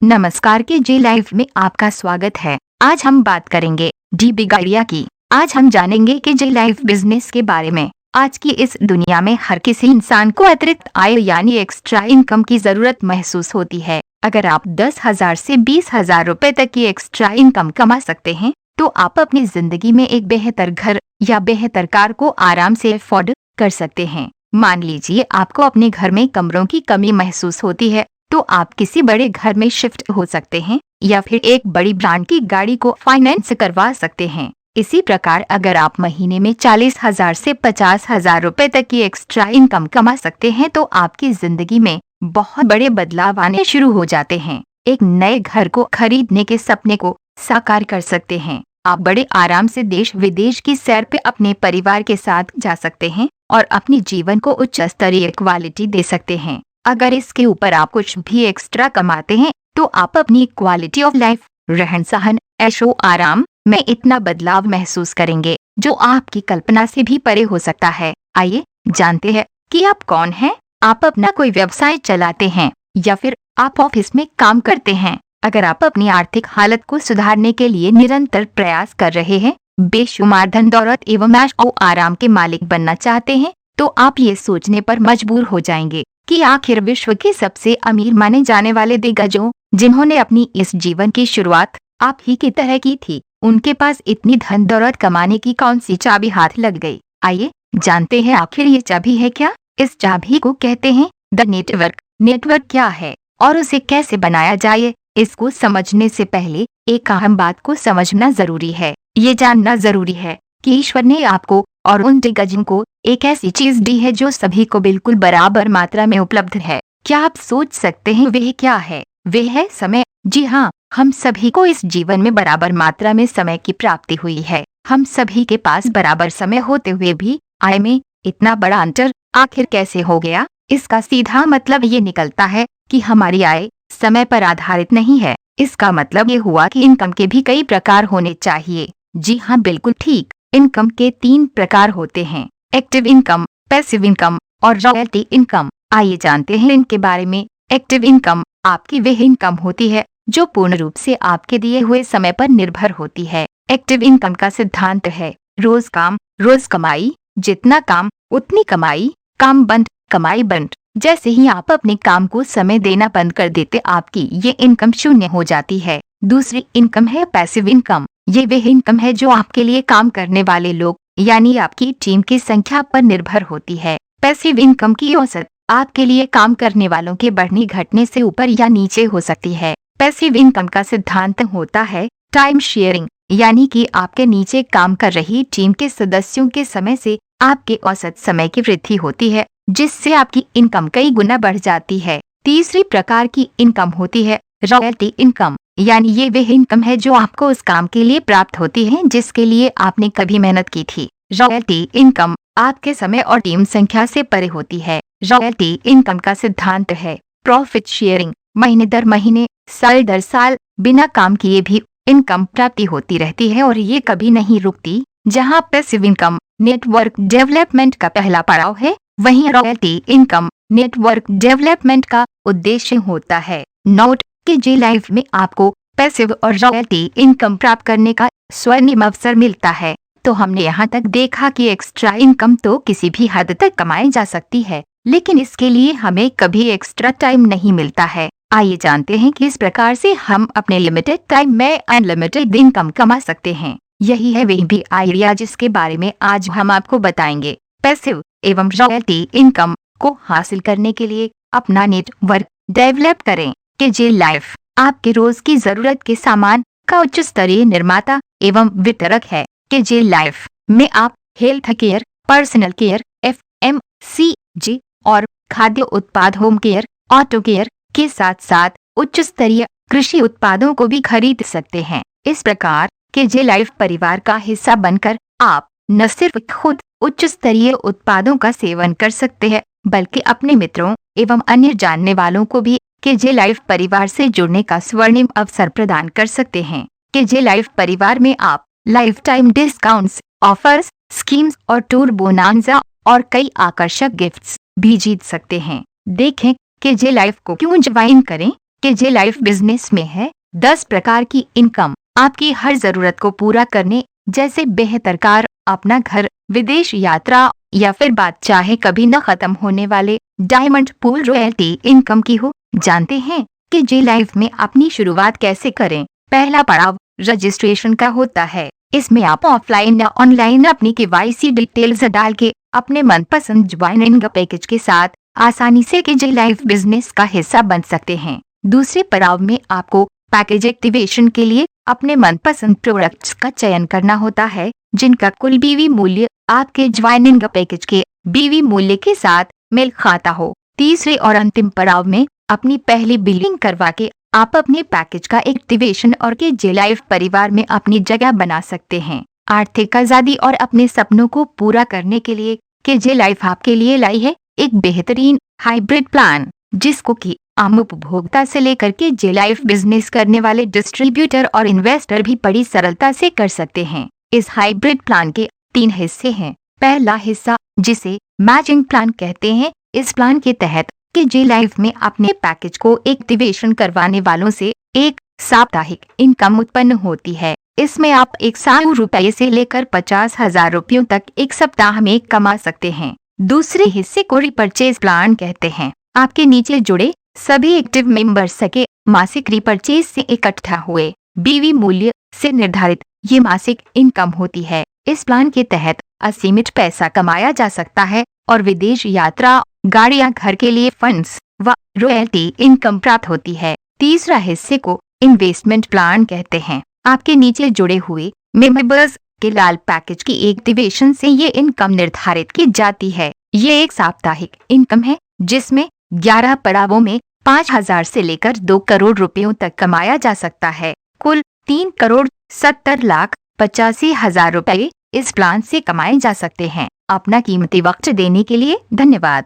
नमस्कार के जे लाइफ में आपका स्वागत है। आज हम बात करेंगे डी बिग आइडिया की। आज हम जानेंगे कि जे लाइफ बिजनेस के बारे में। आज की इस दुनिया में हर किसी इंसान को अतिरिक्त आय यानी एक्स्ट्रा इनकम की जरूरत महसूस होती है। अगर आप 10,000 से 20,000 रुपए तक की एक्स्ट्रा इनकम कमा सकते हैं तो आप अपनी जिंदगी में एक बेहतर घर या बेहतर कार को आराम से अफोर्ड कर सकते हैं। मान लीजिए आपको अपने घर में कमरों की कमी महसूस होती है तो आप किसी बड़े घर में शिफ्ट हो सकते हैं या फिर एक बड़ी ब्रांड की गाड़ी को फाइनेंस करवा सकते हैं। इसी प्रकार अगर आप महीने में 40,000 से 50,000 रुपए तक की एक्स्ट्रा इनकम कमा सकते हैं तो आपकी जिंदगी में बहुत बड़े बदलाव आने शुरू हो जाते हैं। एक नए घर को खरीदने के सपने को साकार कर सकते हैं। आप बड़े आराम से देश विदेश की सैर पे अपने परिवार के साथ जा सकते हैं और अपने जीवन को उच्च स्तरीय क्वालिटी दे सकते हैं। अगर इसके ऊपर आप कुछ भी एक्स्ट्रा कमाते हैं तो आप अपनी क्वालिटी ऑफ लाइफ, रहन सहन, ऐशो आराम में इतना बदलाव महसूस करेंगे जो आपकी कल्पना से भी परे हो सकता है। आइए जानते हैं कि आप कौन हैं। आप अपना कोई व्यवसाय चलाते हैं या फिर आप ऑफिस में काम करते हैं। अगर आप अपनी आर्थिक हालत को सुधारने के लिए निरंतर प्रयास कर रहे हैं, बेशुमार धन दौलत एवं ऐशो आराम के मालिक बनना चाहते हैं तो आप ये सोचने पर मजबूर हो जाएंगे कि आखिर विश्व के सबसे अमीर माने जाने वाले दिग्गजों जिन्होंने अपनी इस जीवन की शुरुआत आप ही की तरह की थी, उनके पास इतनी धन दौलत कमाने की कौन सी चाबी हाथ लग गई। आइए जानते हैं आखिर ये चाबी है क्या। इस चाबी को कहते हैं द नेटवर्क। नेटवर्क क्या है और उसे कैसे बनाया जाए, इसको समझने से पहले एक अहम बात को समझना जरूरी है। ये जानना जरूरी है कि ईश्वर ने आपको और उन दिग्गजों को एक ऐसी चीज दी है जो सभी को बिल्कुल बराबर मात्रा में उपलब्ध है। क्या आप सोच सकते हैं वह क्या है? वह है समय। जी हाँ, हम सभी को इस जीवन में बराबर मात्रा में समय की प्राप्ति हुई है। हम सभी के पास बराबर समय होते हुए भी आय में इतना बड़ा अंतर आखिर कैसे हो गया? इसका सीधा मतलब ये निकलता है कि हमारी आय समय पर आधारित नहीं है। इसका मतलब ये हुआ कि इनकम के भी कई प्रकार होने चाहिए। जी हाँ, बिल्कुल ठीक। इनकम के 3 प्रकार होते हैं, एक्टिव इनकम, पैसिव इनकम और रॉयल्टी इनकम। आइए जानते हैं इनके बारे में। एक्टिव इनकम आपकी वह इनकम होती है जो पूर्ण रूप से आपके दिए हुए समय पर निर्भर होती है। एक्टिव इनकम का सिद्धांत है रोज काम रोज कमाई, जितना काम उतनी कमाई, काम बंद कमाई बंद। जैसे ही आप अपने काम को समय देना बंद कर देते आपकी ये इनकम शून्य हो जाती है। दूसरी इनकम है पैसिव इनकम। ये वह इनकम है जो आपके लिए काम करने वाले लोग यानी आपकी टीम की संख्या पर निर्भर होती है। पैसिव इनकम की औसत आपके लिए काम करने वालों के बढ़ने घटने से ऊपर या नीचे हो सकती है। पैसिव इनकम का सिद्धांत होता है टाइम शेयरिंग, यानी कि आपके नीचे काम कर रही टीम के सदस्यों के समय से आपके औसत समय की वृद्धि होती है, जिससे आपकी इनकम कई गुना बढ़ जाती है। तीसरी प्रकार की इनकम होती है रॉयल्टी इनकम, यानी ये वह इनकम है जो आपको उस काम के लिए प्राप्त होती है जिसके लिए आपने कभी मेहनत की थी। रॉयल्टी इनकम आपके समय और टीम संख्या से परे होती है। रॉयल्टी इनकम का सिद्धांत है प्रॉफिट शेयरिंग। महीने दर महीने, साल दर साल बिना काम किए भी इनकम प्राप्ति होती रहती है और ये कभी नहीं रुकती। जहाँ पैसिव इनकम नेटवर्क डेवलपमेंट का पहला पड़ाव है, वहीं रॉयल्टी इनकम नेटवर्क डेवलपमेंट का उद्देश्य होता है। नोट कि जे लाइफ में आपको पैसिव और रॉयल्टी इनकम प्राप्त करने का स्वर्णिम अवसर मिलता है। तो हमने यहाँ तक देखा कि एक्स्ट्रा इनकम तो किसी भी हद तक कमाई जा सकती है, लेकिन इसके लिए हमें कभी एक्स्ट्रा टाइम नहीं मिलता है। आइए जानते हैं कि इस प्रकार से हम अपने लिमिटेड टाइम में अनलिमिटेड इनकम कमा सकते हैं। यही है वह भी आइडिया जिसके बारे में आज हम आपको बताएंगे। पैसिव एवं रॉयल्टी इनकम को हासिल करने के लिए अपना नेटवर्क डेवलप करें। के जे लाइफ आपके रोज की जरूरत के सामान का उच्च स्तरीय निर्माता एवं वितरक है। के जे लाइफ में आप health care, personal care, FMCG और खाद्य उत्पाद, होम केयर, ऑटो केयर के साथ साथ उच्च स्तरीय कृषि उत्पादों को भी खरीद सकते हैं। इस प्रकार के जे लाइफ परिवार का हिस्सा बनकर आप न सिर्फ खुद उच्च स्तरीय उत्पादों का सेवन कर सकते हैं बल्कि अपने मित्रों एवं अन्य जानने वालों को भी के जे लाइफ परिवार से जुड़ने का स्वर्णिम अवसर प्रदान कर सकते हैं। के जे लाइफ परिवार में आप life time discounts, offers, schemes और टूर बोनांजा और कई आकर्षक गिफ्ट्स भी जीत सकते हैं। देखें के जे लाइफ को क्यों ज्वाइन करें। कि जे लाइफ बिजनेस में है 10 प्रकार की इनकम आपकी हर जरूरत को पूरा करने, जैसे बेहतर कार, अपना घर, विदेश यात्रा या फिर बात चाहे कभी न खत्म होने वाले डायमंड पूल रॉयल्टी इनकम की हो। जानते हैं कि जे लाइफ में अपनी शुरुआत कैसे करें। पहला पड़ाव रजिस्ट्रेशन का होता है। इसमें आप ऑफलाइन या ऑनलाइन अपनी KYC डिटेल्स डाल के अपने मनपसंद ज्वाइनिंग पैकेज के साथ आसानी से के जे लाइफ बिजनेस का हिस्सा बन सकते हैं। दूसरे पड़ाव में आपको पैकेज एक्टिवेशन के लिए अपने मनपसंद प्रोडक्ट्स का चयन करना होता है, जिनका कुल बीवी मूल्य आपके ज्वाइनिंग पैकेज के बीवी मूल्य के साथ मेल खाता हो। तीसरे और अंतिम पड़ाव में अपनी पहली बिलिंग करवा के आप अपने पैकेज का एक्टिवेशन और के जे लाइफ परिवार में अपनी जगह बना सकते हैं। आर्थिक आजादी और अपने सपनों को पूरा करने के लिए के जे लाइफ आपके लिए लाई है एक बेहतरीन हाइब्रिड प्लान, जिसको कि आम उपभोक्ता से लेकर के जे लाइफ बिजनेस करने वाले डिस्ट्रीब्यूटर और इन्वेस्टर भी बड़ी सरलता से कर सकते हैं। इस हाइब्रिड प्लान के 3 हिस्से हैं। पहला हिस्सा, जिसे मैचिंग प्लान कहते हैं, इस प्लान के तहत कि जे लाइफ में अपने पैकेज को एक्टिवेशन करवाने वालों से एक साप्ताहिक इनकम उत्पन्न होती है। इसमें आप 100 रुपये से लेकर 50,000 रुपयों तक एक सप्ताह में कमा सकते हैं। दूसरे हिस्से को रिपर्चेज प्लान कहते हैं। आपके नीचे जुड़े सभी एक्टिव मेंबर्स के मासिक रिपर्चेज से इकट्ठा हुए बीवी मूल्य से निर्धारित ये मासिक इनकम होती है। इस प्लान के तहत असीमित पैसा कमाया जा सकता है और विदेश यात्रा, गाड़ियां, घर के लिए फंड्स व रॉयल्टी इनकम प्राप्त होती है। तीसरा हिस्से को इन्वेस्टमेंट प्लान कहते हैं। आपके नीचे जुड़े हुए मेंबर्स के लाल पैकेज की एक्टिवेशन से ये इनकम निर्धारित की जाती है। ये एक साप्ताहिक इनकम है जिसमें 11 पड़ावों में 5,000 से लेकर 2 करोड़ रुपयों तक कमाया जा सकता है। कुल 3,70,85,000 रुपये इस प्लान से कमाए जा सकते हैं। अपना कीमती वक्त देने के लिए धन्यवाद।